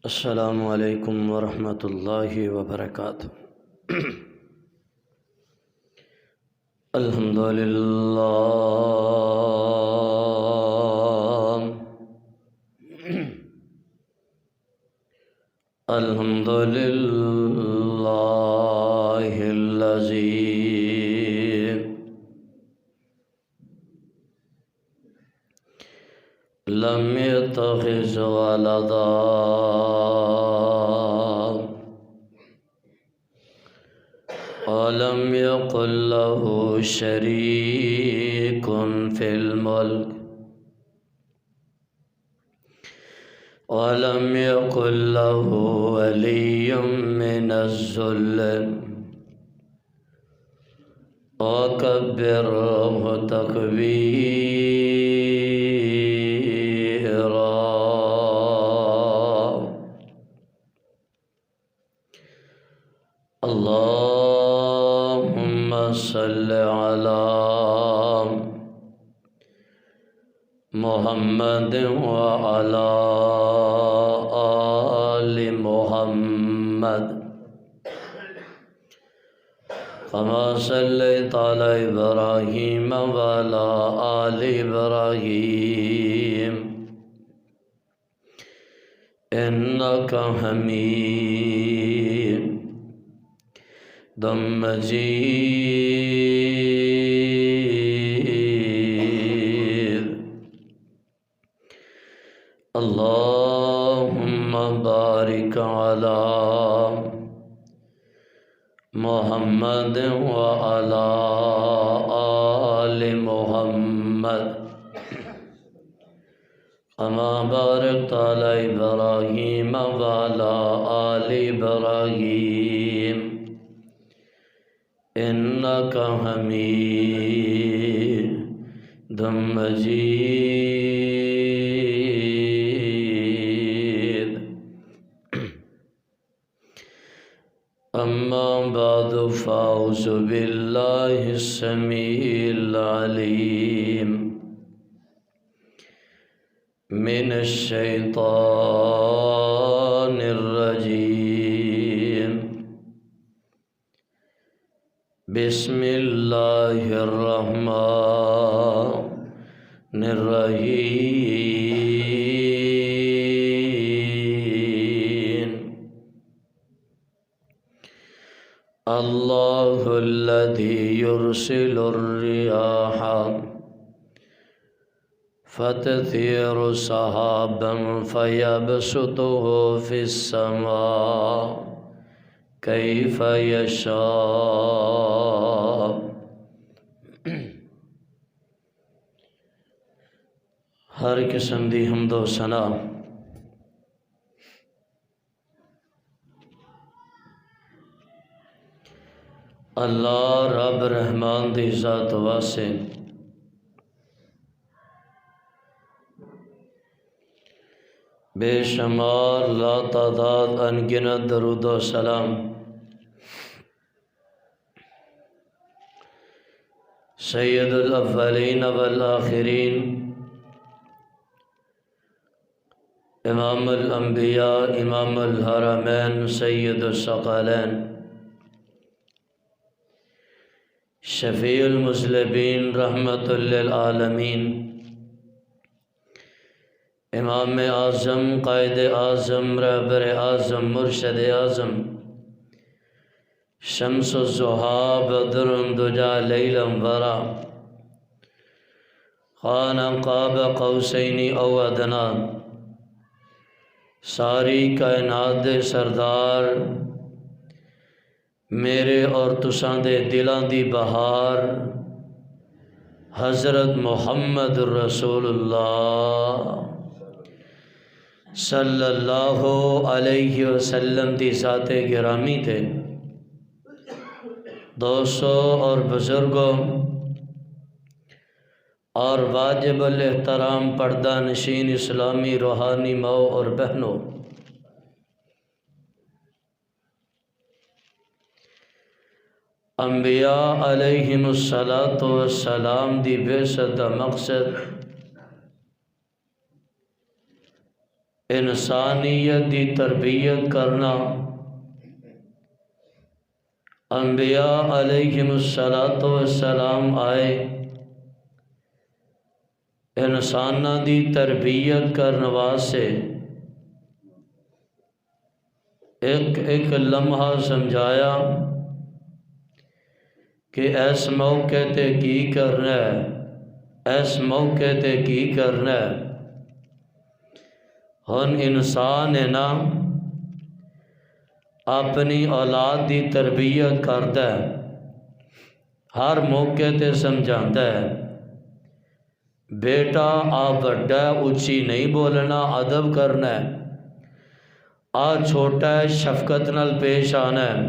السلام علیکم ورحمۃ اللہ وبرکاتہ۔ الحمدللہ الحمدللہ الذی لم يتخذ ولدا ولم يكن له شريك في الملك ولم يكن له ولي من الذل وكبره تكبيرا۔ اللهم صل على محمد وعلى آل محمد كما صليت على إبراهيم وعلى آل إبراهيم إنك حميد مجيد۔ اللهم بارك على محمد وعلى آل محمد كما باركت على إبراهيم وعلى آل إبراهيم إنك حميد مجيد۔ أما بعد فأعوذ بالله السميع العليم من الشيطان الرجيم۔ بسم الله الرحمن الرحيم۔ الله الذي يرسل الرياح فتثير سحابا فيبسطه في السماء كيف يشاء۔ ہر قسم دی حمد و ثنا اللہ رب رحمان دی ذات واسطے بے شمار لا تعداد انگنت درود و سلام سید الاولین والآخرین امام الانبیاء امام الحرمین سید الثقلین شفیع المذنبین رحمت للعالمین امام اعظم قائد اعظم رہبر اعظم مرشد اعظم شمس الضحیٰ بدر الدجیٰ لیل ورا خان قاب قوسین او ادنیٰ ساری کائنات دے سردار میرے اور تساں دے دلاں دی بہار حضرت محمد رسول اللہ صلی اللہ علیہ وسلم دی ذات گرامی تھے۔ دوستوں اور بزرگوں اور واجب الاحترام پردہ نشین اسلامی روحانی ماؤں اور بہنوں، انبیاء علیہم السلام دی بعثت دا مقصد انسانیت دی تربیت کرنا انبیاء علیہم السلام آئے انسانہ دی تربیت کرنے واسطے ایک لمحہ سمجھایا کہ اس موقع تے کی کرنا ہے، اس موقع تے کی کرنا ہے۔ ہن انسان ہے نا اپنی اولاد دی تربیت کرتا ہے، ہر موقع تے سمجھاتا ہے بیٹا آ بڑا اچھی نہیں بولنا، ادب کرنا ہے، آ چھوٹا ہے شفقت نال پیش آنا ہے،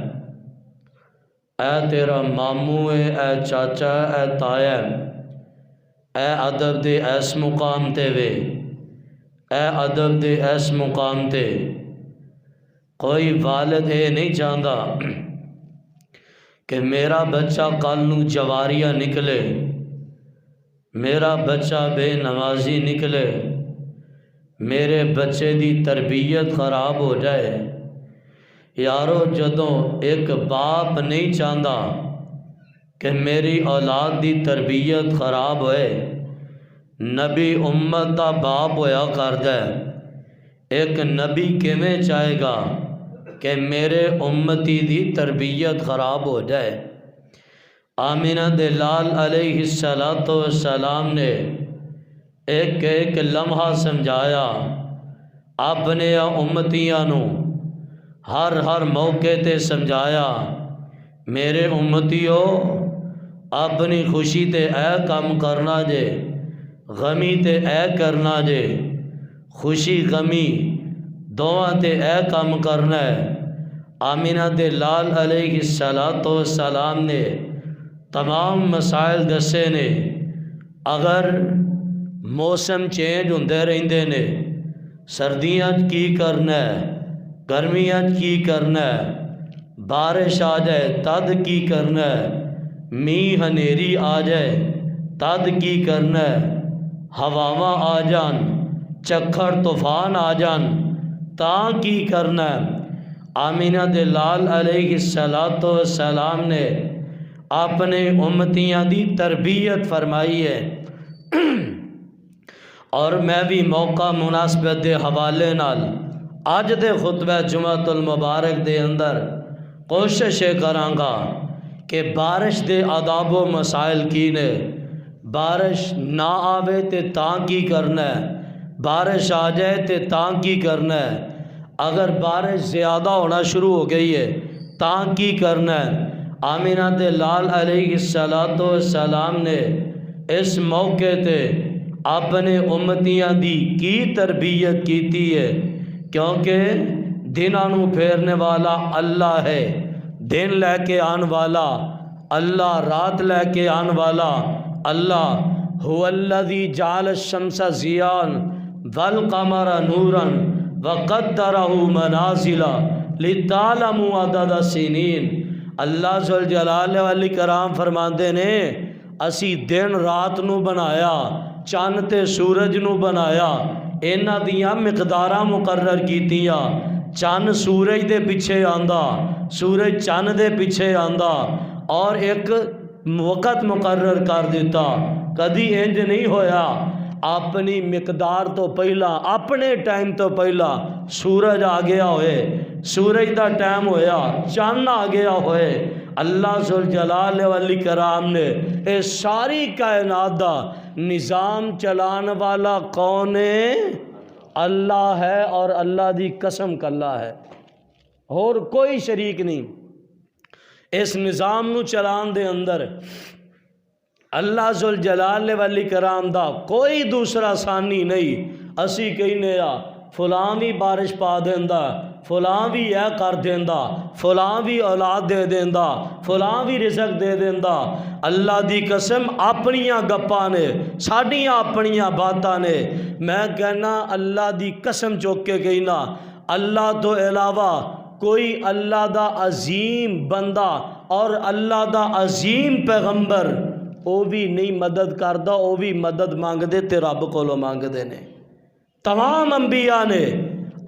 اے تیرا ماموں ہے، اے چاچا ہے، اے تایا ہے، اے ادب دے اس مقام تے وے، اے ادب دے اس مقام تے۔ کوئی والد یہ نہیں چاہتا کہ میرا بچہ کل نو جواریہ نکلے، میرا بچہ بے نمازی نکلے، میرے بچے دی تربیت خراب ہو جائے۔ یارو جدوں ایک باپ نہیں چاہتا کہ میری اولاد دی تربیت خراب ہوئے، نبی امت دا باپ ہویا کردا ہے، ایک نبی کیویں چاہے گا کہ میرے امتی دی تربیت خراب ہو جائے۔ آمینہ دے لال علیہ السلام نے ایک لمحہ سمجھایا اپنے امتیاں نو، ہر موقع تے سمجھایا میرے امتیو اپنی خوشی تے اے کام کرنا جے، غمی تے اے کرنا جے، خوشی غمی دونوں تے اے کام کرنا ہے۔ آمینہ دے لال علیہ السلام نے تمام مسائل دسے نے۔ اگر موسم چینج ہوندے رہندے نے، سردیاں کی کرنا ہے، گرمیاں کی کرنا ہے، بارش آ جائے تد کی کرنا ہے، میہ ہنیری آ جائے تد کی کرنا ہے، ہواواں آ جان، چکھڑ طوفان آ جان تاں کی کرنا ہے۔ آمینہ دے لال علیہ السلام نے اپنے امتیاں دی تربیت فرمائی ہے۔ اور میں بھی موقع مناسبت دے حوالے نال اج دے خطبہ جمعۃ المبارک دے اندر کوشش کرانگا کہ بارش دے آداب و مسائل کی نے، بارش نہ آوے تے تاں کی کرنا ہے، بارش آ جائے تے تاں کی کرنا ہے، اگر بارش زیادہ ہونا شروع ہو گئی ہے تاں کی کرنا ہے۔ آمینہ دے لال علیہ السلام نے اس موقع تے اپنے امتیاں دی کی تربیت کیتی ہے، کیونکہ دناں نو پھیرنے والا اللہ ہے، دن لے کے آن والا اللہ، رات لے کے آن والا اللہ۔ هو الذی جعل الشمس ضیاء والقمر نورا وقدرہ منازل لتعلموا عدد السنین۔ اللہ ذوالجلال والاکرام فرماندے نے اسی دن رات نو بنایا، چاند تے سورج نو بنایا، انہاں دیاں مقداراں مقرر کیتیاں، چاند سورج دے پیچھے آندا، سورج چاند دے پیچھے آندا، اور ایک وقت مقرر کر دیتا۔ کدی انج نہیں ہویا اپنی مقدار تو پہلا، اپنے ٹائم تو پہلا سورج آ گیا ہوئے، سورج دا ٹائم ہویا چاند آ گیا ہوئے۔ اللہ ذوالجلال والاکرام نے اے ساری کائنات دا نظام چلان والا کون ہے؟ اللہ ہے، اور اللہ دی قسم کلا ہے، اور کوئی شریک نہیں اس نظام نو چلان دے اندر۔ اللہ ذوالجلال والاکرام دا کوئی دوسرا ثانی نہیں۔ اسی کہنے آ فلاں بھی بارش پا دیندا، فلاں بھی اے کر دیندا، فلاں بھی اولاد دے دیندا، فلاں بھی رزق دے دیندا۔ اللہ دی قسم اپنیاں گپاں نے، ساڈیاں اپنیاں باتاں نے۔ میں کہنا اللہ دی قسم چوک کے کہنا، اللہ تو علاوہ کوئی اللہ دا عظیم بندہ اور اللہ دا عظیم پیغمبر وہ بھی نہیں مدد کردا، وہ بھی مدد مانگ دے تے رب کولوں مانگ دے نے۔ تمام انبیاء نے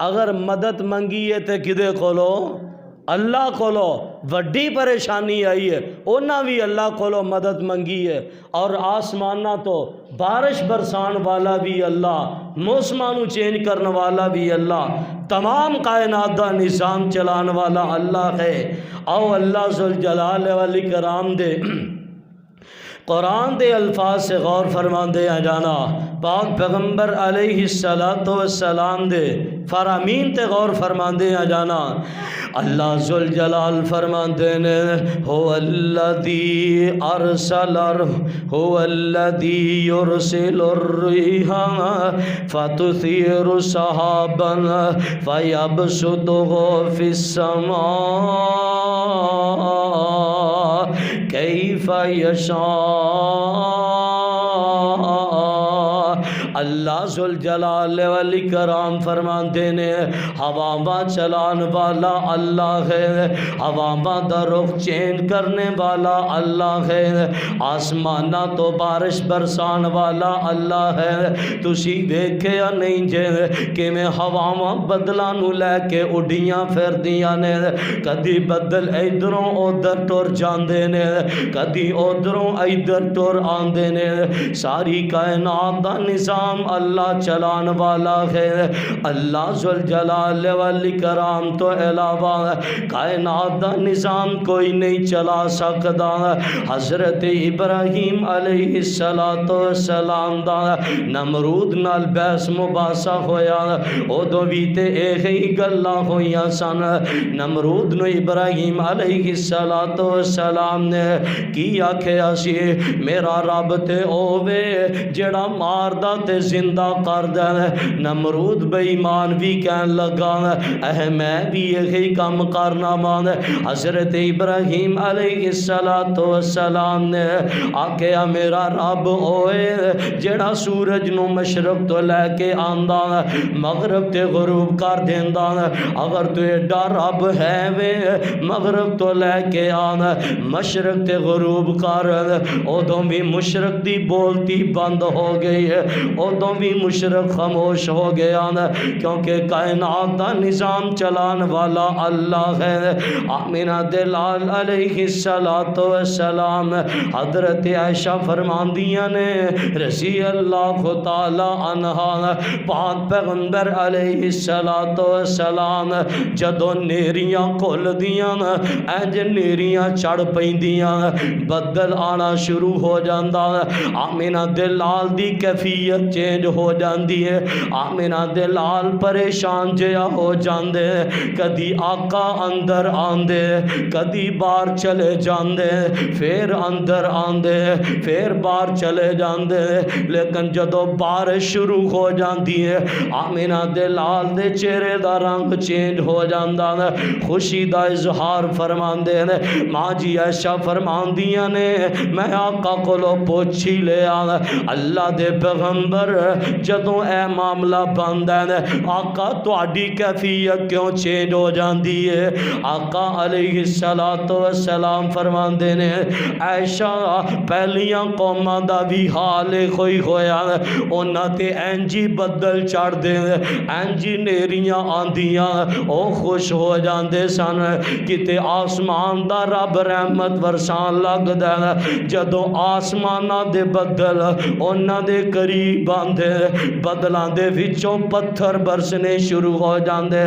اگر مدد منگی ہے تے کدے کولو؟ اللہ کولو۔ وڈی پریشانی آئی ہے انہاں بھی اللہ کولو مدد منگی ہے، اور آسمانہ تو بارش برسان والا بھی اللہ، موسمانو چینج کرنے والا بھی اللہ، تمام کائنات دا نظام چلان والا اللہ ہے۔ او اللہ ذوالجلال والاکرام دے قرآن دے الفاظ سے غور فرمان دے جانا، پاک پیغمبر علیہ السلام دے فرامین تے غور فرمان دے جانا۔ اللہ ذوالجلال فرمان دے نے هو الذی ارسل هو الذی یرسل الريح فتثير سحابا فيبسطه في السماء کیف یشاء۔ اللہ ذوالجلال والاکرام فرماندے نے ہواواں چلان والا اللہ ہے، ہواواں دا رخ چینج کرنے والا اللہ ہے، آسمانہ تو بارش برسان والا اللہ ہے۔ تسی دیکھیا نہیں جے کہ میں ہواواں بدلاں نو لے کے اڈیاں پھردیاں نے، کدی بدل ادھروں ادھر ٹر جاندے نے، کدی ادھروں ادھر ٹر آندے نے، ساری کائنات دا نظام اللہ چلان والا ہے۔ اللہ ذوالجلال والاکرام تو علاوہ کائنات دا نظام کوئی نہیں چلا سکتا۔ حضرت ابراہیم علیہ السلام دا نمرود نال بحث مباحثہ ہویا، ادو بھی تے ایک ہی گلاں ہویاں سن۔ نمرود نو ابراہیم علیہ السلام نے کی آکھیا سی میرا رب تے اوے جڑا ماردا تے زندہ کر دے۔ نمرود بے ایمان بھی کہن لگا میں بھی یہی کام کرنا مان۔ حضرت ابراہیم علیہ السلام نے آکھیا میرا رب اوے جڑا سورج نو مشرق تو لے کے آندا مغرب تے غروب کر دیندا، اگر تو ایڈا رب ہے وے مغرب تو لے کے آنا مشرق تے غروب کر، ادوں بھی مشرق دی بولتی بند ہو گئی ہے، ادوں بھی مشرق خاموش ہو گیا نا، کیونکہ کائنات دا نظام چلان والا اللہ ہے۔ آمینہ دلال علیہ السلام حضرت عائشہ فرماندیاں نے رضی اللہ تعالی عنہا، پاک پیغمبر علیہ السلام جدوں نیریاں کھل دیاں انج نیریاں چڑھ پیندیاں بدل آنا شروع ہو جاندا، آمینہ دلال دی کیفیت چینج ہو جاندی ہے، آمینہ دلال پریشان جیا ہو جاندے، کدی آقا اندر آندے کدی باہر چلے جاندے، پھر اندر آندے پھر باہر چلے جاندے، لیکن جدو بارش شروع ہو جاندی ہے آمینہ دلال دے چہرے دا رنگ چینج ہو جاندا، خوشی دا اظہار فرماندے نے۔ ماں جی عائشہ فرماندیاں نے میں آقا کو لو پوچھی لے آنا اللہ دے پیغمبر جدوں اے معاملہ بندہ نے آقا تواڈی کیفیت کیوں چینج ہو جاندی ہے؟ آقا علیہ السلام فرماندے نے عائشہ پہلیاں قوماں دا بھی حال کوئی ہویا، انہاں تے اینجی بدل چڑھ دے اینجی نیریاں آندیاں او خوش ہو جاندے سن کتے آسمان دا رب رحمت ورسان لگ دے، جدوں آسمانہ دے بدل انہاں دے قریب آندے بدلاں دے وچوں پتھر برسنے شروع ہو جاندے،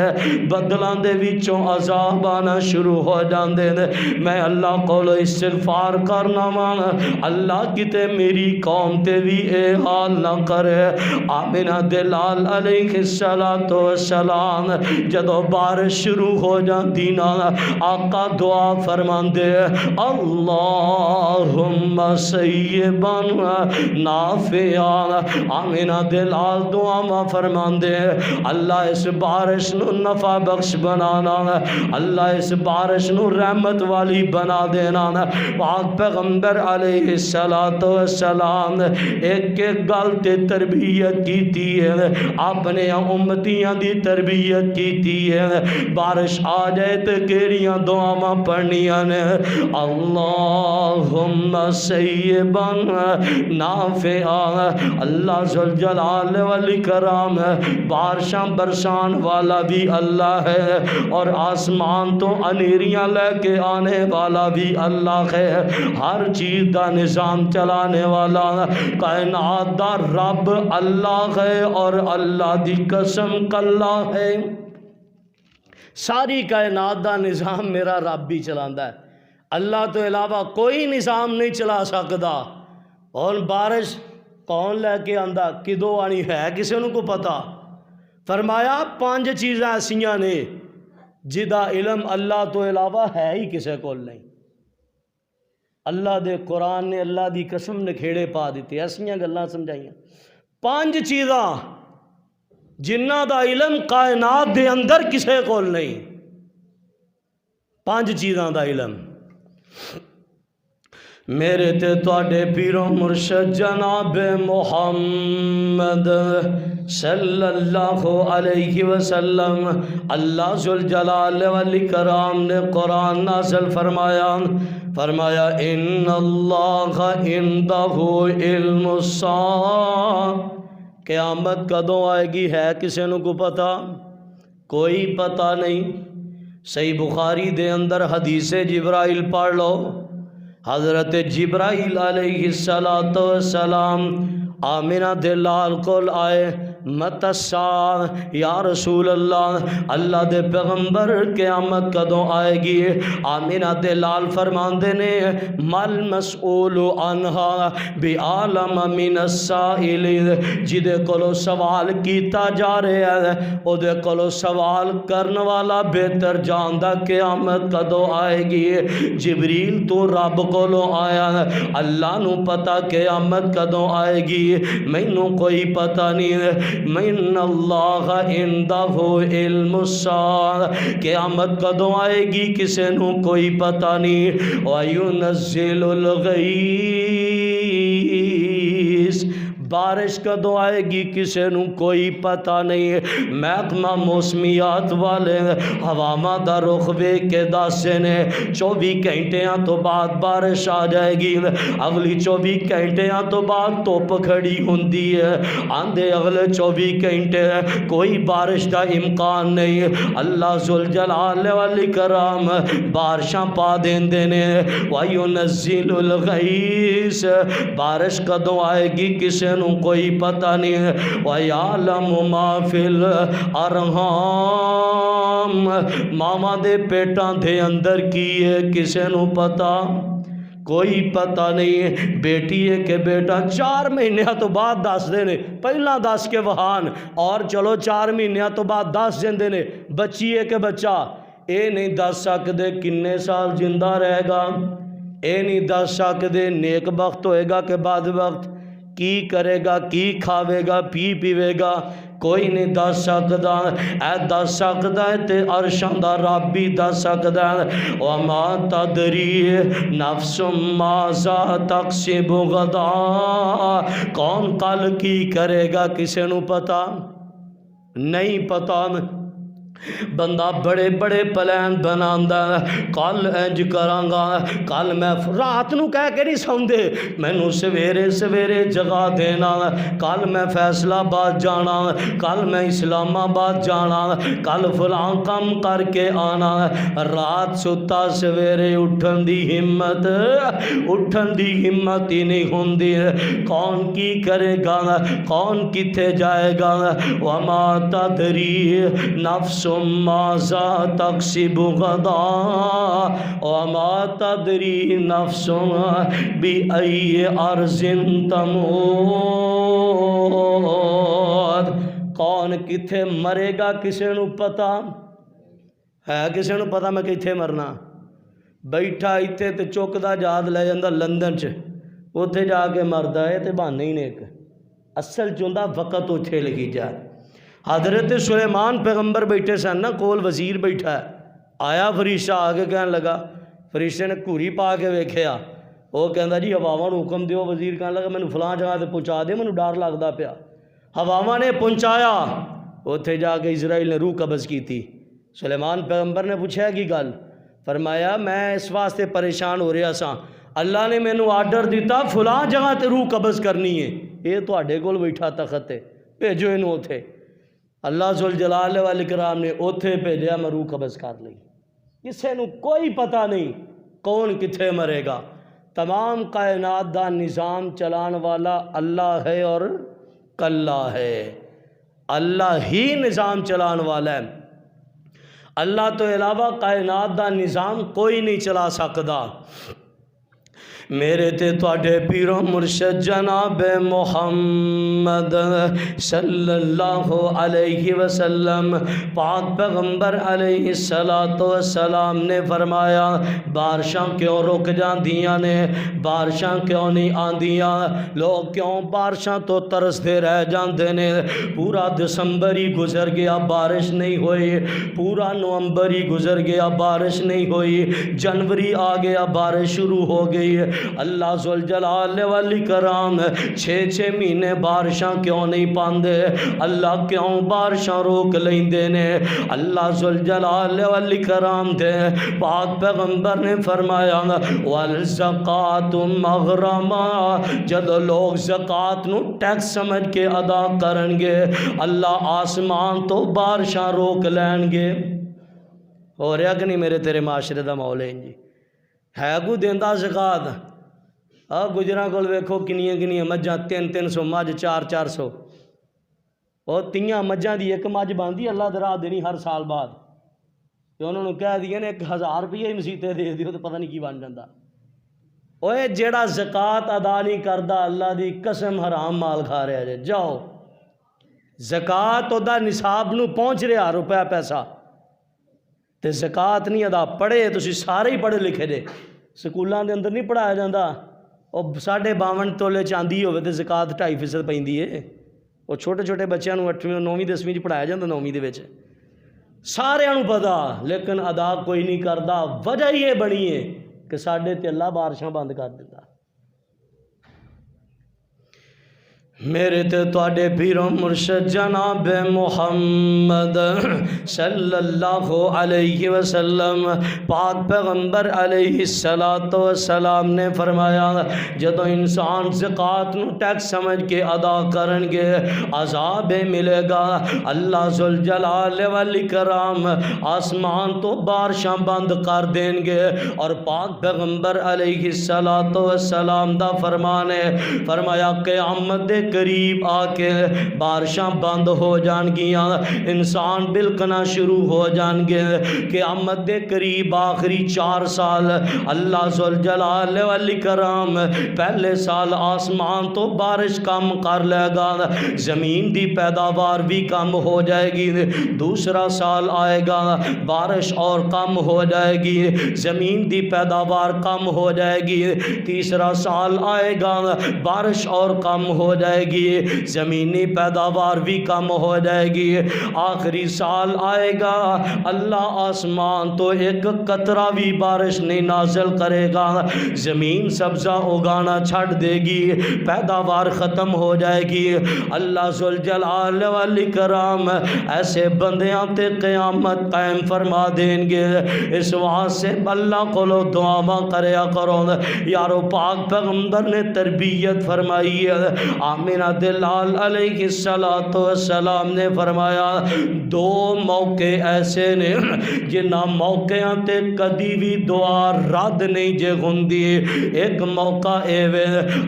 بدلاں دے وچوں عذاب آنا شروع ہو جاندے۔ میں اللہ کو استغفار کرنا مان اللہ کتے میری قوم تے بھی اے حال نہ کرے۔ آمینہ دلال علیہ السلام جدو بارش شروع ہو جاندی نا آقا دعا فرماندے اللہم سیبا نافعا، آمینہ دلال دعا ما فرماندے اللہ اس بارش نو نفع بخش بنانا، اللہ اس بارش نو رحمت والی بنا دینا۔ پاک پیغمبر علیہ السلام ایک ایک گل تے تربیت کیتی ہے، اپنے امتیاں دی تربیت کیتی ہے، بارش آ جائے تے کیڑیاں دعاواں پڑھنیاں نے اللہم سیبا نافعا، اللہ ذوالجلال والاکرام ہے، بارشاں برسان والا بھی اللہ ہے، اور آسمان تو انیریاں لے کے آنے والا بھی اللہ ہے، ہر چیز دا نظام چلانے والا کائنات دا رب اللہ ہے، اور اللہ دی قسم کلا ہے ساری کائنات دا نظام میرا رب بھی چلاندا ہے، اللہ تو علاوہ کوئی نظام نہیں چلا سکتا۔ اور بارش کون لے کے آندا، کدوں آنی ہے کسی کو پتا؟ فرمایا 5 چیزیں ایسیاں نے جدا علم اللہ تو علاوہ ہے ہی کسی کو نہیں۔ اللہ دے قرآن نے اللہ دی قسم نے کھیڑے پا دیتے، ایسیاں گلاں سمجھائیاں 5 چیزاں جنہ دا علم کائنات دے اندر کسے کول نہیں، 5 چیزاں دا علم۔ میرے تے تواڈے پیرو مرشد جناب محمد صلی اللہ علیہ وسلم اللہ ذوالجلال والاکرام نے قرآن نازل فرمایا ان اللہ عندہ علم الساعہ، قیامت کدوں آئے گی ہے کسی کو پتا؟ کوئی پتہ نہیں۔ صحیح بخاری دے اندر حدیث جبرائیل پڑھ لو، حضرت جبرائیل علیہ السلام آمینہ دے لال کول آئے، مت الساعہ یا رسول اللہ دے پیغمبر قیامت کدوں آئے گی؟ آمینہ دے لال فرماندے نے مل مسئول عنہا بعالم من السائل، جدے کولو سوال کیتا جا رہا ہے او دے کولو سوال کرن والا بہتر جاندا قیامت کدوں آئے گی۔ جبریل تو رب کولو آیا، اللہ نو پتا قیامت کدوں آئے گی، مینوں کوئی پتہ نہیں۔ من اللہ عندہ علم الساعہ، قیامت کدوں آئے گی کسے نو کوئی پتہ نہیں۔ وَيُنَزِّلُ الْغَيْثَ، بارش کدوں آئے گی کسے نو کوئی پتہ نہیں۔ محکمہ موسمیات والے ہواواں دا رخ ویکھ کے دسے نے 24 گھنٹیاں تو بعد بارش آ جائے گی، اگلی 24 گھنٹیاں تو بعد دھوپ کھڑی ہوندی ہے، آندے اگلے 24 گھنٹے کوئی بارش دا امکان نہیں۔ اللہ ذوالجلال والاکرام بارشاں پا دیندے نے۔ وَيُنَزِّلُ الْغَيْثَ، بارش کدوں آئے گی کسے نو کوئی پتہ نہیں۔ وَيَعْلَمُ مَا فِي الْأَرْحَامِ، ماما دے پیٹاں دے اندر کی ہے کسے نو پتہ کوئی پتہ نہیں۔ بیٹی ہے کہ بیٹا 4 مہینیاں تو بعد دس دے نے، پہلا دس کے وہان، اور چلو 4 مہینیاں تو بعد دس دیندے نے۔ بچی ہے کہ بچہ، اے نہیں دس سکدے کنے سال زندہ رہے گا، اے نہیں دس سکدے نیک بخت ہوئے گا کہ بد بخت، کی کرے گا، کی کھاوے گا، پیوے گا، کوئی نہیں دس سکدا۔ اے دس سکدا ہے تے عرشاں دا رب بھی دس سکدا ہے۔ وما تدری نفس ماذا تکسب غدا، کون کل کی کرے گا کسے نو پتہ نہیں پتہ۔ بندہ بڑے بڑے پلان بناندا ہے، کل انج کرانگا، کل میں رات نو کہہ کے نہیں سوندے، مینوں سویرے سویرے جگا دینا، کل میں فیصلہ آباد جانا، کل میں اسلام آباد جانا، کل فلاں کام کر کے آنا۔ رات ستا سویرے اٹھن دی ہمت ہی نہیں ہوندی۔ کون کی کرے گا، کون کتے جائے گا۔ وما تدری نفس ماذا تکسب غدا وما تدری نفس بأی ارض تموت، کون کتھے مرے گا کسے نو پتا ہے؟ کسے نو پتا میں کتھے مرنا؟ بیٹھا ایتھے تے چوکدا جہاز لے جاندا لندن چ، اوتھے جا کے مردا ہے تے بہانے ہی نے ایک، اصل چوندا وقت اوتھے لگی جائے۔ حضرت سلیمان پیغمبر بیٹھے سن نا، کول وزیر بیٹھا ہے، آیا فرشتہ آگے کہنے لگا، فرشتے نے گھوری پا کے ویکھیا، وہ کہندا جی ہواواں نوں حکم دیو۔ وزیر کہنے لگا مینوں فلاں جگہ تے پہنچا دے، مینوں ڈر لگدا پیا۔ ہواواں نے پہنچایا، اوتھے جا کے اسرائیل نے روح قبض کی تھی۔ سلیمان پیغمبر نے پوچھا کی گل؟ فرمایا میں اس واسطے پریشان ہو رہا سا، اللہ نے مینوں آرڈر دیتا فلاں جگہ تے روح قبض کرنی ہے، یہ تواڈے کول بیٹھا تخت ہے، بھیجو اینوں اوتھے۔ اللہ ذوالجلال والاکرام نے اوتھے بھیجا، میں روح قبض کر لئی۔ کسے نوں کوئی پتہ نہیں کون کتھے مرے گا۔ تمام کائنات دا نظام چلان والا اللہ ہے اور کلہ ہے، اللہ ہی نظام چلان والا ہے۔ اللہ تو علاوہ کائنات دا نظام کوئی نہیں چلا سکتا۔ میرے تے تواڈے پیرو مرشد جناب محمد صلی اللہ علیہ وسلم پاک پیغمبر علیہ السلام نے فرمایا بارشاں کیوں رک جاندیاں نے، بارشاں کیوں نہیں آندیاں، لوگ کیوں بارشاں تو ترسدے رہ جاندے نے۔ پورا دسمبر ہی گزر گیا بارش نہیں ہوئی، پورا نومبر ہی گزر گیا بارش نہیں ہوئی، جنوری آ گیا بارش شروع ہو گئی۔ اللہ ذوالجلال والاکرام 6 مہینے بارشاں کیوں نہیں پاندے؟ اللہ کیوں بارشاں روک لیندے نے؟ اللہ ذوالجلال والاکرام دے پاک پیغمبر نے فرمایا والزکات مغرما، جب لوگ زکات نو ٹیکس سمجھ کے ادا کرن گے اللہ آسمان تو بارشاں روک لین گے۔ ہو رہا کہ نہیں میرے تیرے معاشرے دا ماحول ہے جی؟ ہے کو دیندا زکات؟ گجراں کول ویکھو کنیاں کنیاں مجھاں، 300 مجھ، 400 اور 3 مجھاں دی ایک مجھ باندھی اللہ دی راہ دینی ہر سال بعد، کہ انہوں نے کہہ دیا نے 1000 روپیہ ہی مسیتے دے دیو تو پتہ نہیں کی بن جاندہ۔ اوے جیڑا زکات ادا نہیں کردا اللہ دی قسم حرام مال کھا رہا ہے۔ جاؤ زکات دا نصاب نو پہنچ رہا روپیہ پیسہ تے زکات نہیں ادا، پڑھے تسی سارے ہی پڑھے لکھے جے، سکولاں دے اندر نہیں پڑھایا جاندہ۔ اور 52.5 تولے چاندی ہوئے تے زکات 2.5% پیندی ہے۔ وہ چھوٹے چھوٹے بچیاں نوں 8ویں 9ویں 10ویں پڑھایا جاندہ، 9ویں دے وچ سارے انہوں پتا، لیکن ادا کوئی نہیں کردا۔ وجہ یہ بنی ہے کہ ساڈے تے اللہ بارشاں بند کر دیتا۔ میرے تے تواڈے پیرو مرشد جناب محمد صلی اللہ علیہ وسلم پاک پیغمبر علیہ السلام نے فرمایا جدو انسان زکات نو ٹیکس سمجھ کے ادا کرن گے عذاب ملے گا۔ اللہ ذوالجلال والاکرام آسمان تو بارشاں بند کر دیں گے، اور پاک پیغمبر علیہ السلام دا فرمان ہے، فرمایا قیامت دے قریب آ کے بارشاں بند ہو جان گیاں، انسان بلکنا شروع ہو جان گے۔ قیامت دے قریب آخری 4 سال اللہ ذوالجلال والاکرام پہلے سال آسمان تو بارش کم کر لے گا، زمین دی پیداوار بھی کم ہو جائے گی۔ دوسرا سال آئے گا بارش اور کم ہو جائے گی، زمین دی پیداوار کم ہو جائے گی۔ تیسرا سال آئے گا بارش اور کم ہو جائے گی، زمینی پیداوار بھی کم ہو جائے گی۔ آخری سال آئے گا اللہ آسمان تو ایک قطرہ بھی بارش نہیں نازل کرے گا، زمین سبزہ اگانا چھڑ دے گی، پیداوار ختم ہو جائے گی۔ اللہ ذوالجلال والاکرام ایسے بندیاں تے قیامت قائم فرما دیں گے۔ اس واسطے اللہ کو دعا کریا کرو یارو، پاک پیغمبر نے تربیت فرمائی ہے۔ آمینہ دلال علیہ السلام نے فرمایا 2 موقع ایسے نے جنہ موقعاں تے کدی بھی دعا رد نہیں جے ہوندی۔ ایک موقع اے وے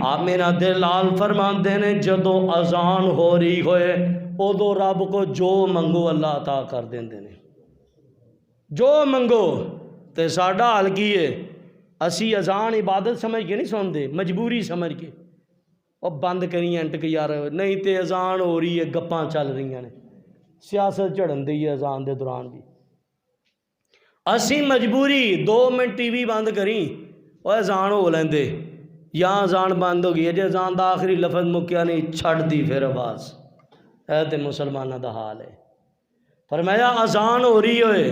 آمینہ دلال فرماندے نے جدو اذان ہو رہی ہوئے ادو رب کو جو منگو اللہ عطا کر دیندے نے، جو منگو۔ تے ساڈا حال کی ہے، اسی اذان عبادت سمجھ کے نہیں سنتے، مجبوری سمجھ کے اور بند کری انٹک یار، نہیں تے اذان ہو رہی ہے گپاں چل رہی ہیں، سیاست چڑھن دی ہے اذان دے دوران بھی۔ اسی مجبوری 2 منٹ ٹی وی بند کری اور اذان ہو لیندے، یا اذان بند ہو گئی ہے جی اذان دا آخری لفظ مکیا نہیں چھڑ دی پھر آواز۔ اے تے مسلمانہ دا حال ہے۔ فرمایا اذان ہو رہی ہوئے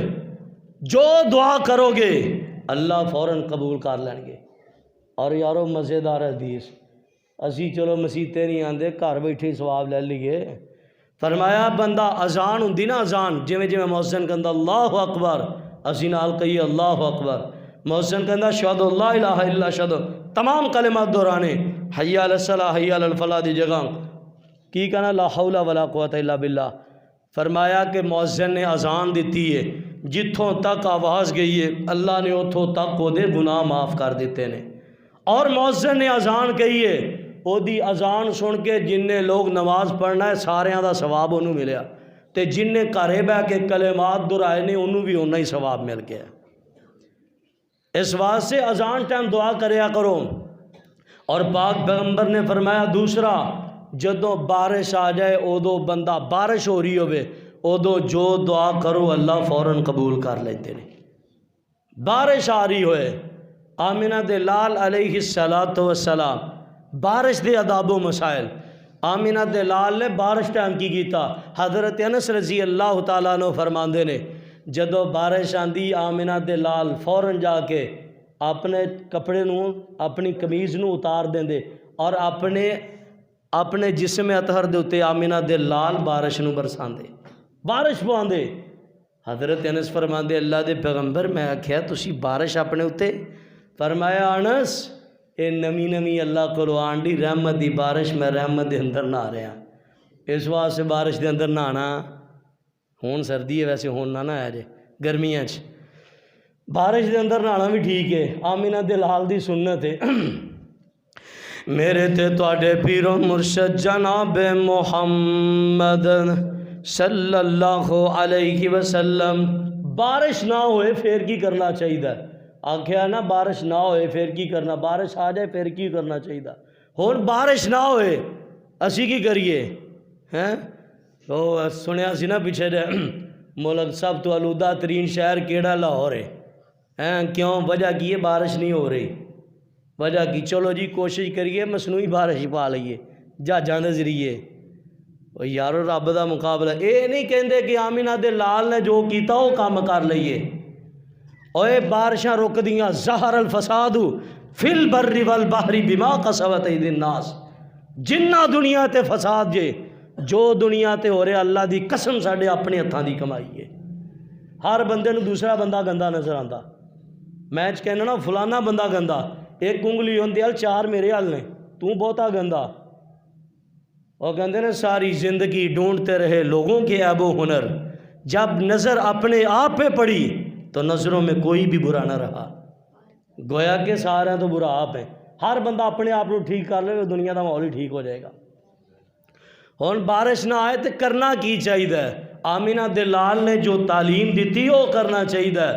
جو دعا کرو گے اللہ فوراً قبول کر لیں گے۔ اور یارو مزیدار حدیث، اسی چلو مسیتے نہیں آندے گھر بیٹھے ثواب لے لیے۔ فرمایا بندہ اذان ہوندی نا، اذان جویں جویں مؤذن کہندا اللہ اکبر، اسی نال کہیے اللہ اکبر، مؤذن کہندا اشہد اللہ الہ الا اشہد تمام کلمات دہرانے، حی علی الصلاۃ حی علی الفلاح دی جگہ کی کہنا لا حول ولا قوت الا باللہ۔ فرمایا کہ مؤذن نے اذان دیتی ہے، جتھوں تک آواز گئی ہے اللہ نے اتھوں تک وہ دے گناہ معاف کر دیتے نے۔ اور مؤذن نے اذان کہی ہے، وہ دی اذان سن کے جن نے لوگ نماز پڑھنا ہے ساریاں دا ثواب انہوں ملیا، تے جن نے گھرے بہ کے کلمات دہرائے نے انہوں بھی اُنہ ہی ثواب مل گیا۔ اس واسطے اذان ٹائم دعا کریا کرو۔ اور پاک پیغمبر نے فرمایا دوسرا، جدوں بارش آ جائے ادو بندہ، بارش ہو رہی ہوئے ادو جو دعا کرو اللہ فوراً قبول کر لیتے ہیں۔ بارش آ رہی ہوئے، آمنہ دے لال علیہ السلام، بارش دے آداب و مسائل، آمنہ دے لال نے بارش ٹائم کی کیتا، حضرت انس رضی اللہ تعالیٰ عنہ فرماندے نے جدو بارش آندی آمنہ دے لال فوراً جا کے اپنے کپڑے نو اپنی قمیض نو اتار دیں دے اور اپنے جسم اطہر دے اتے آمنہ دے لال بارش نو برسان دے، بارش پوان دے۔ حضرت انس فرماندے اللہ دے پیغمبر میں آکھیا تسی بارش اپنے اتے؟ فرمایا انس اے نمی نمی اللہ کو آنڈی رحمت دی بارش، میں رحمت دے اندر نہ رہا، اس واسطے بارش دے اندر نہانا ہون سردی ہے، ویسے ہون نہ آیا جے گرمیاں چ، بارش دے اندر نہانا بھی ٹھیک ہے، آمنہ دے لال دی سنت ہے۔ میرے تے تواڈے پیر و مرشد جناب محمد صلی اللہ علیہ وسلم بارش نہ ہوئے پھر کی کرنا چاہیے؟ آکھیا نا بارش نہ ہوئے پھر کی کرنا، بارش آ جائے پھر کی کرنا چاہیے؟ ہن بارش نہ ہوئے اسی کی کریے ہیں؟ تو سنیا سی نا پیچھے دے ملک سب تو آلودہ ترین شہر کیڑا لاہور ہے، کیوں؟ وجہ کی ہے بارش نہیں ہو رہی، وجہ کی؟ چلو جی کوشش کریے مصنوعی بارش پا لئیے جہاجاں دے ذریعے۔ یارو رب دا مقابلہ اے نہیں کہندے کہ آمنہ دے لال نے جو کیتا وہ کام کر لئیے۔ اوے بارشاں رک دیاں، ظہر الفساد فی البر والبحر بما کسبت ایدی الناس، جنہ دنیا تے فساد جے جو دنیا تے ہو رہے اللہ دی قسم ساڑھے اپنے ہتھاں دی کمائی ہے۔ ہر بندے نو دوسرا بندہ گندا نظر آندا، میں کہنا نا فلانا بندہ گندا، ایک انگلی ہوندی ہل چار میرے ہل نے، تو بہتا گندا۔ وہ کہندے نے ساری زندگی ڈھونڈتے رہے لوگوں کے عیب و ہنر، جب نظر اپنے آپ پہ پڑی تو نظروں میں کوئی بھی برا نہ رہا۔ گویا کہ سارے تو برا آپ ہیں، ہر بندہ اپنے آپ کو ٹھیک کر لے دنیا دا ماحول ہی ٹھیک ہو جائے گا۔ ہن بارش نہ آئے تو کرنا کی چاہیے؟ آمنہ دے لال نے جو تعلیم دیتی وہ کرنا چاہیے۔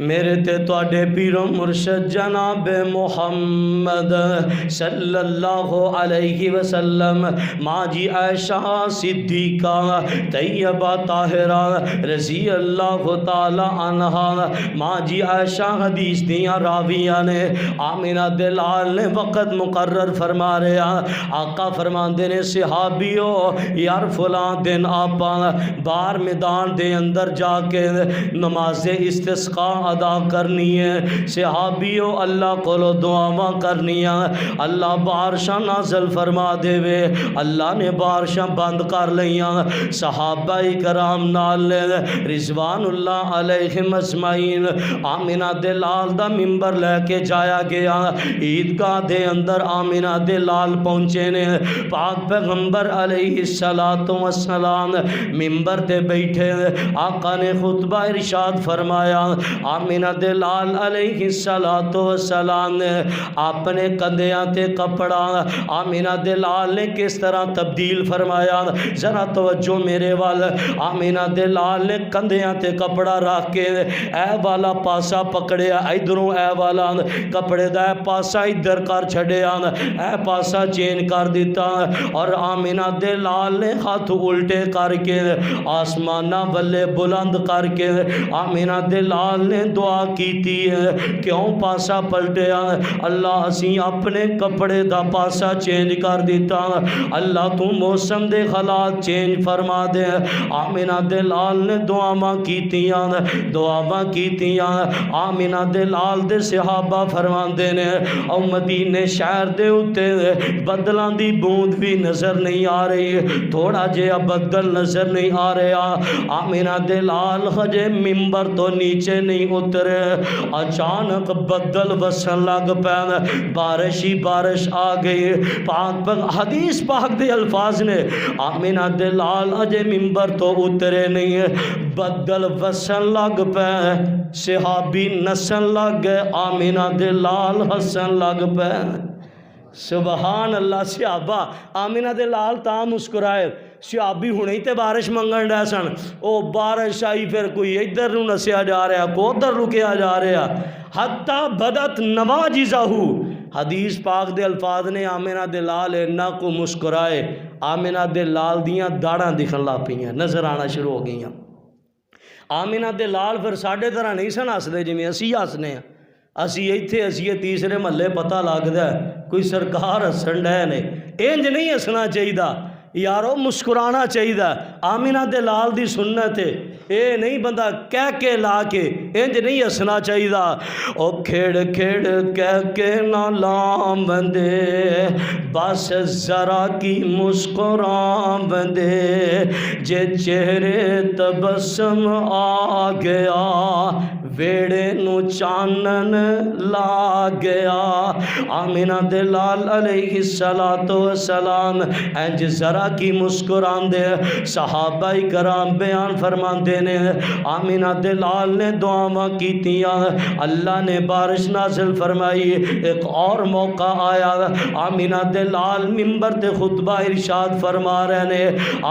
میرے تے تواڈے پیر و مرشد جناب محمد صلی اللہ علیہ وسلم ماں جی عائشہ صدیقہ طیبہ طاہرہ رضی اللہ تعالی عنہا، ماں جی عائشہ حدیث دیاں راویاں نے آمنہ دے لال نے وقت مقرر فرما رہا، آقا فرماندے نے صحابیو یار فلاں دن آپاں بار میدان دے اندر جا کے نماز استسقاء ادا کرنی ہے، صحابیو اللہ کو دعاواں کرنی ہے، اللہ بارشاں نازل فرما دے وے، اللہ نے بارشاں بند کر لیاں، صحابہ کرام نال رضوان اللہ علیہم اجمعین آمنہ دے لال دا ممبر لے کے جایا گیا، عیدگاہ دے اندر آمنہ دے لال پہنچے نے، پاک پیغمبر علیہ السلام ممبر تے بیٹھے، آقا نے خطبہ ارشاد فرمایا، آمنہ دے لال علیہ السلام نے اپنے کندھیاں تے کپڑا آمنہ دے لال نے کس طرح تبدیل فرمایا، ذرا توجہ میرے وال، آمنہ دے لال نے کندھیاں تے کپڑا رکھ کے اے والا پاسا پکڑیا، ادھروں اے والا کپڑے دا اے پاسا ادھر کر چھڑیا، اے پاسا چینج کر دیتا، اور آمنہ دے لال نے ہاتھ الٹے کر کے آسمانہ والے بلند کر کے آمنہ دے لال نے دعا کیتی ہے، کیوں پاسا پلٹیا؟ اللہ اسی اپنے کپڑے دا پاسا چینج کر دیتا، اللہ تو موسم دے حالات چینج فرما دے۔ آمنہ دے لال نے دعاواں کیتیاں، دعاواں کیتیاں، آمنہ دے لال دے صحابہ فرماندے نے او مدینے شہر دے اتے بدلاں دی بوند بھی نظر نہیں آ رہی، تھوڑا جہا بدل نظر نہیں آ رہا، آمنہ دے لال ہجے ممبر تو نیچے نہیں اترے، اچانک بدل وسن لگ پے، بارش ہی بارش آ گئی۔ پاک حدیث پاک دے الفاظ نے، آمینہ دے لال اجے ممبر تو اترے نہیں، بدل وسن لگ پے، صحابی نسن لگ گئے، آمینہ دے لال ہسن لگ پے۔ سبحان اللہ، صحابہ آمینہ دے لال تاں مسکرائے، صحابی ہونے ہی تے بارش منگن ڈے سن، او بارش آئی پھر کوئی ادھر نو نسیا جا رہا، کوئی ادھر رکیا جا رہا، حتیٰ بدت نواجزہ، حدیث پاک دے الفاظ نے، آمینہ دے لال اینا کو مسکرائے، آمینہ دے لال دیاں داڑاں دکھن لا پئیاں، نظر آنا شروع ہو گئیاں۔ آمینہ دے لال پھر ساڑھے طرح نہیں سن ہسدے جویں اسی ہسنے ہیں، اسی ایتھے اسی تیسرے محلے پتہ لگدا ہے کوئی سرکار ہسن ڈے نے، انج نہیں ہسنا چاہیے یارو، مسکرانا چاہیے۔ آمینہ دے لال دی سنت ہے، اے نہیں بندہ کہہ کے لا کے انج نہیں ہسنا چاہیے۔ او کھیڑ کھیڑ کہہ کے نہ لام بندے، بس ذرا کی مسکرام بندے، جے چہرے تبسم آ گیا، ویڑے نو چانن لا گیا۔ آمینہ دے لال علیہ السلام انج ذرا کی مسکران دے، صحابہ کرام بیان فرمان دینے، آمینہ دے لال نے دعاواں کیتیاں، اللہ نے بارش نازل فرمائی۔ ایک اور موقع آیا، آمینہ دے لال ممبر تے خطبہ ارشاد فرما رہے نے،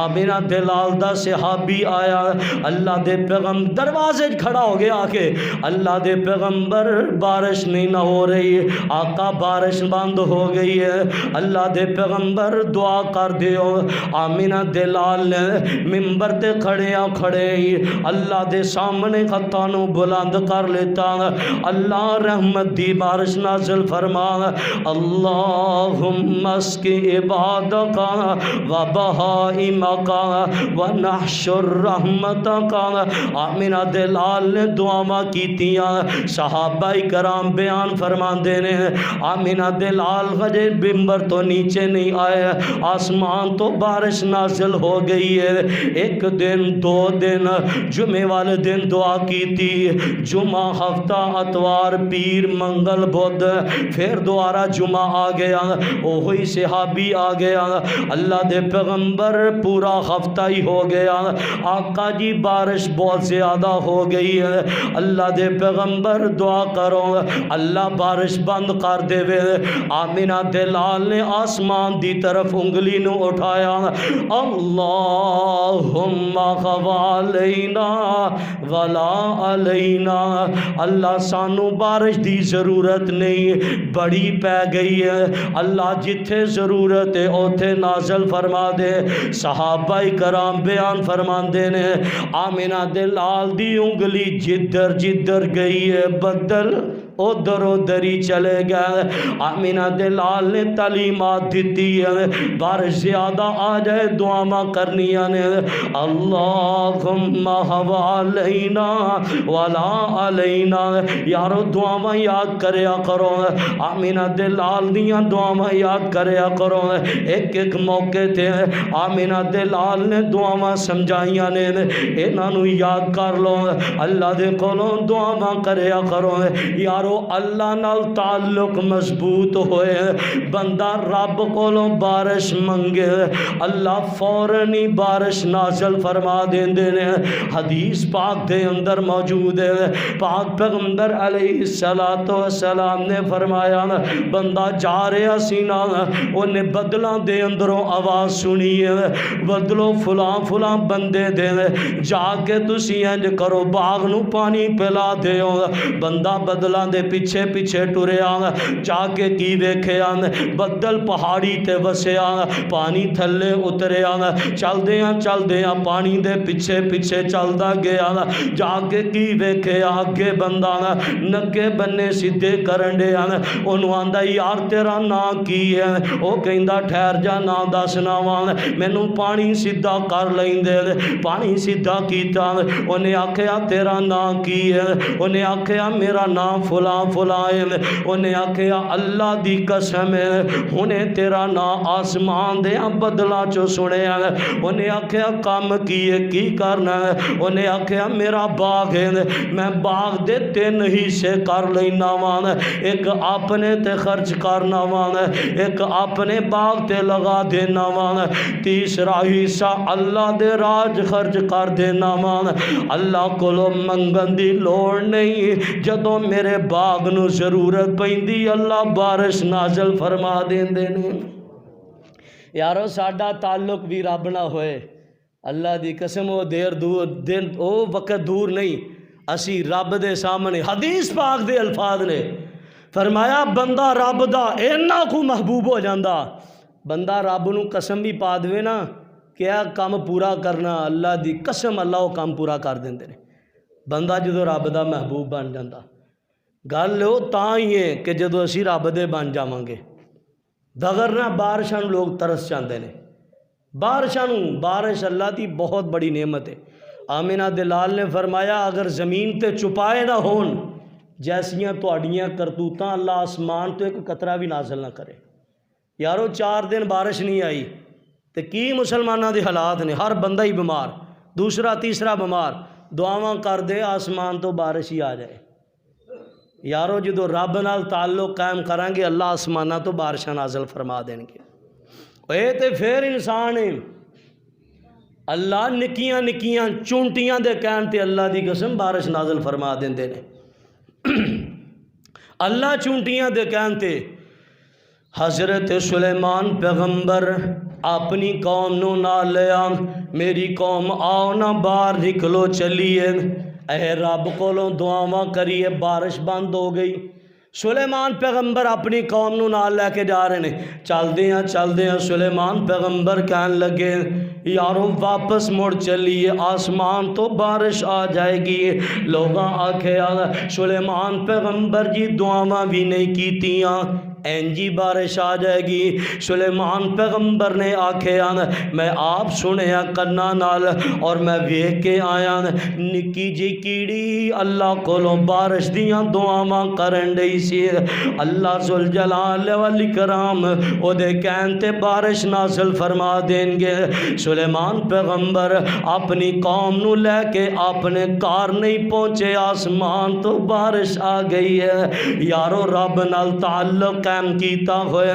آمینہ دے لال دا صحابی آیا، اللہ دے پیغمبر دروازے کھڑا ہو گیا کہ اللہ دے پیغمبر بارش نہیں نہ ہو رہی، آقا بارش بند ہو گئی ہے، اللہ دے پیغمبر دعا کر دیو۔ آمینہ دے لال نے ممبر تے کھڑے ہی اللہ دے سامنے خطا نو بلند کر لیتا، اللہ رحمت دی بارش نازل فرما، اللہم اسقِ عبادک و بہائمک و نحشر رحمتک۔ آمینہ دے لال نے دعاواں کیتیاں، صحابہ کرام بیان فرماندے نے، آمینہ دے لال غجے ممبر تو نیچے نہیں آئے، آسمان تو بارش نازل ہو گئی ہے۔ ایک دن دو دن، جمعے والے دن دعا کی تھی، جمعہ ہفتہ اتوار پیر منگل بدھ، پھر دوبارہ جمعہ آ گیا، وہی صحابی آ گیا، اللہ دے پیغمبر پورا ہفتہ ہی ہو گیا، آقا جی بارش بہت زیادہ ہو گئی ہے، اللہ دے پیغمبر دعا کرو اللہ بارش بند کر دے وے۔ آمینہ دے لال نے آسمان دی طرف انگلی نو اٹھایا، اللہم خوالینا ولا علینا، اللہ سانو بارش دی ضرورت نہیں، بڑی پہ گئی ہے، اللہ جتھے ضرورت ہے اوتھے نازل فرما دے۔ صحابہ کرام بیان فرماندے نے، آمینہ دے لال دی انگلی جدھر جدھر گئی ہے بدل ادھر ادھر ہی چلے گئے۔ آمینہ دے لال نے تعلیمات دیتی ہے، بارش زیادہ آ جائے دعاواں کرنیاں نے، اللہم حوالینا ولا علینا، یارو دعاواں یاد کریا کرو، آمینہ دے لال دیاں دعاواں یاد کریا کرو۔ ایک ایک موقع تے آمینہ دے لال نے دعاواں سمجھائیاں نے، انہاں نو یاد کر لو، اللہ دے کولوں دعاواں کریا کرو یارو، اللہ نال تعلق مضبوط ہوئے، بندہ رب کولوں بارش منگے اللہ فوراً ہی بارش نازل فرما دیندے نے۔ حدیث پاک دے اندر موجود ہے، پاک پیغمبر علیہ السلام نے فرمایا، بندہ جا رہا سی نا، انہیں بدلاں دے اندروں آواز سنی ہے، بدلو فلاں فلاں بندے دے جا کے تسی انج کرو باغ نو پانی پلا دیو، بندہ بدلاں دے پیچھے پیچھے ٹریا، جا کے کی ویکھیا بدل پہاڑی تے وسیا، پانی تھلے اتریا، چل دیاں پانی دے پیچھے پیچھے چلدا گیا، جا کے کی ویکھیا اگے بندہ نکے بنے سیدھے کرن ڈیا، انہوں آندا یار تیرا نام کی ہے، او کہندا ٹھہر جا نام دسنا وا، مینوں پانی سیدھا کر لیندے، پانی سیدھا کیتا، انہیں آکھیا تیرا نام کی ہے، انہیں آکھیا میرا نام فلاں فلاں فلاں انہیں آکھیا اللہ دی قسم انہیں تیرا نا آسمان دے بدلا چو سنے انہیں آکھیا کام کیے کی کرنا انہیں آکھیا میرا باغ ہے میں باغ دے 3 حصے کر لینا وان ایک اپنے تے خرچ کرنا وان ایک اپنے باغ تے لگا دینا وان تیسرا حصہ اللہ دے راج خرچ کر دینا وان اللہ کولو منگن دی لوڑ نہیں جدوں میرے باغ نو ضرورت پیندی اللہ بارش نازل فرما دیندے نے یارو ساڈا تعلق بھی رب نہ ہوئے اللہ دی قسم وہ دن او وقت دور نہیں اسی رب دے سامنے حدیث پاک دے الفاظ نے فرمایا بندہ رب دا اینا کو محبوب ہو جاندہ بندہ رب نو قسم بھی پا دوے نا کیا کام پورا کرنا اللہ دی قسم اللہ وہ کام پورا کر دیندے نے بندہ جدو رب دا محبوب بن جاندہ گل وہ تاں ہی ہے کہ جدو اسی رب دے بن جاواں گے دغرنا بارشاں لوگ ترس چاندے نے بارش اللہ دی بہت بڑی نعمت ہے آمینہ دلال نے فرمایا اگر زمین تے چپائے نہ ہون جیسیاں تواڈیاں کرتوتاں اللہ آسمان تو ایک قطرہ بھی نازل نہ کرے یارو 4 دن بارش نہیں آئی تے کی مسلمانہ دے حالات نے ہر بندہ ہی بیمار دوسرا تیسرا بیمار دعاواں کر دے آسمان تو بارش ہی آ جائے یارو جدو رب نال تعلق قائم کریں گے اللہ آسمانہ تو بارشاں نازل فرما دیں گے اے تے پھر انسان اللہ نکیاں نکیاں چونٹیاں دے کہن تے اللہ دی قسم بارش نازل فرما دیندے نے اللہ چونٹیاں دے کہن تے حضرت سلیمان پیغمبر اپنی قوم نو نال لیا میری قوم آؤ نہ باہر نکلو چلیے اے رب کولوں دعاواں کریے بارش بند ہو گئی سلیمان پیغمبر اپنی قوم نو نال لے کے جا رہے ہیں چل دیاں سلیمان پیغمبر کہن لگے یارو واپس مڑ چلیے آسمان تو بارش آ جائے گی لوگاں آکھے سلیمان پیغمبر جی دعاواں بھی نہیں کیتیاں اینجی بارش آ جائے گی سلیمان پیغمبر نے آکھے میں آپ سنیا کرنا نال اور میں ویکھ کے آیا نکی جی کیڑی اللہ کولوں بارش دیاں دعاواں کرن ڈئی سی اللہ ذوالجلال والاکرام او دے کہن تے بارش نازل فرما دیں گے سلیمان پیغمبر اپنی قوم نو لے کے اپنے کار نہیں پہنچے آسمان تو بارش آ گئی ہے یارو رب نال تعلق قائم کیتا ہوئے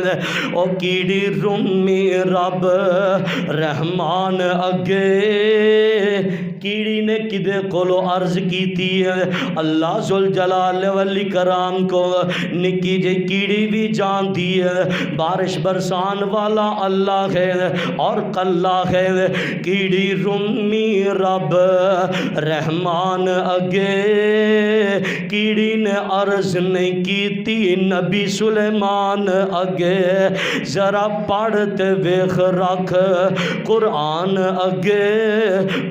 او کیڑی رومی رب رحمان اگے کیڑی نے کدے کولو عرض کیتی ہے اللہ ذوالجلال والاکرام کو نکی جے کیڑی بھی جان دی ہے بارش برسان والا اللہ ہے اور کلا ہے کیڑی رومی رب رحمان اگے کیڑی نے عرض نہیں کیتی نبی سلیمان اگے ذرا پڑھتے ویخ رکھ قرآن اگے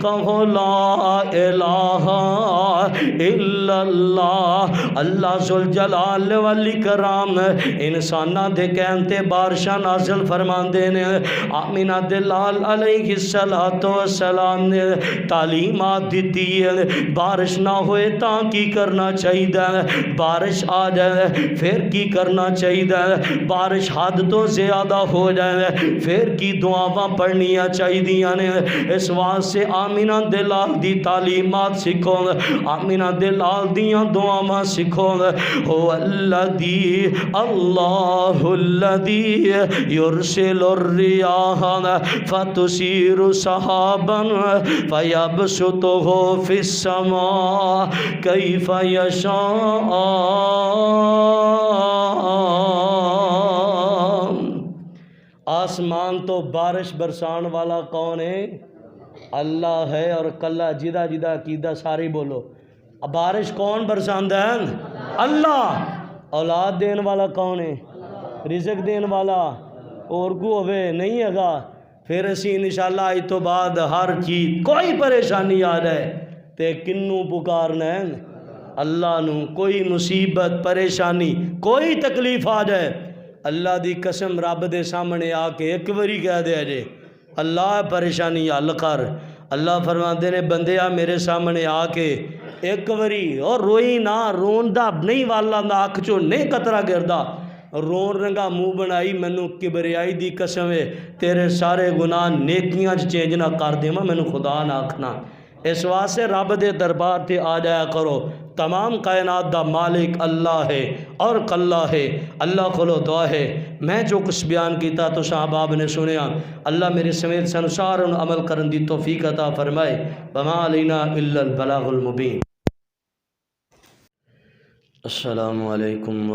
کہو لا الہ الا اللہ اللہ ذوالجلال والاکرام انسانہ دے کہنتے بارشاں نازل فرمان دینے آمینہ دلال علیہ السلام نے تعلیمات دیتی ہے بارش نہ ہوئے تاں کی کرنا چاہیے بارش آ جائے پھر کی کرنا چاہیے بارش حد تو زیادہ ہو جائے پھر کی دعاواں پڑھنیاں چاہیے اس واسطے آمینہ دلال دی تعلیمات سکھو آمینہ دلال دیاں دعاواں سکھو هو الذی اللہ الذی یرسل الریاح فتثیر سحابا فیبسطہ فی السماء کیف یشاء آسمان تو بارش برسان والا کون ہے اللہ ہے اور کلا جدہ جدہ عقیدہ ساری بولو بارش کون برساندہ ہے اللہ اولاد دین والا کون ہے رزق دین والا اور کو ہوئے نہیں ہے گا پھر اسی انشاءاللہ آج تو بعد ہر چیز کوئی پریشانی آ جائے تے کنوں پکارنا ہے اللہ نو کوئی مصیبت پریشانی کوئی تکلیف آ جائے اللہ دی قسم رب دے سامنے آ کے ایک باری کہہ دے جے اللہ پریشانی حل کر اللہ فرماتے نے بندیا میرے سامنے آ کے ایک وری اور روئی نہ روندا نہیں والا نہ اکھ چو نہیں قطرہ گردا رون رنگا منہ بنائی مینوں کبریائی دی قسم ہے تیرے سارے گناہ نیکیاں چینج نہ کر دیواں مینوں خدا نہ آکھنا اس واسطے رب دے دربار تے آ جایا کرو تمام کائنات دا مالک اللہ ہے اور کلہ ہے اللہ کھلو دعا ہے میں جو کچھ بیان کیتا تو صحاباب نے سنیا اللہ میرے سمیت سنسار ان عمل کرن دی توفیق عطا فرمائے وما علینا الا البلاغ المبین۔ السلام علیکم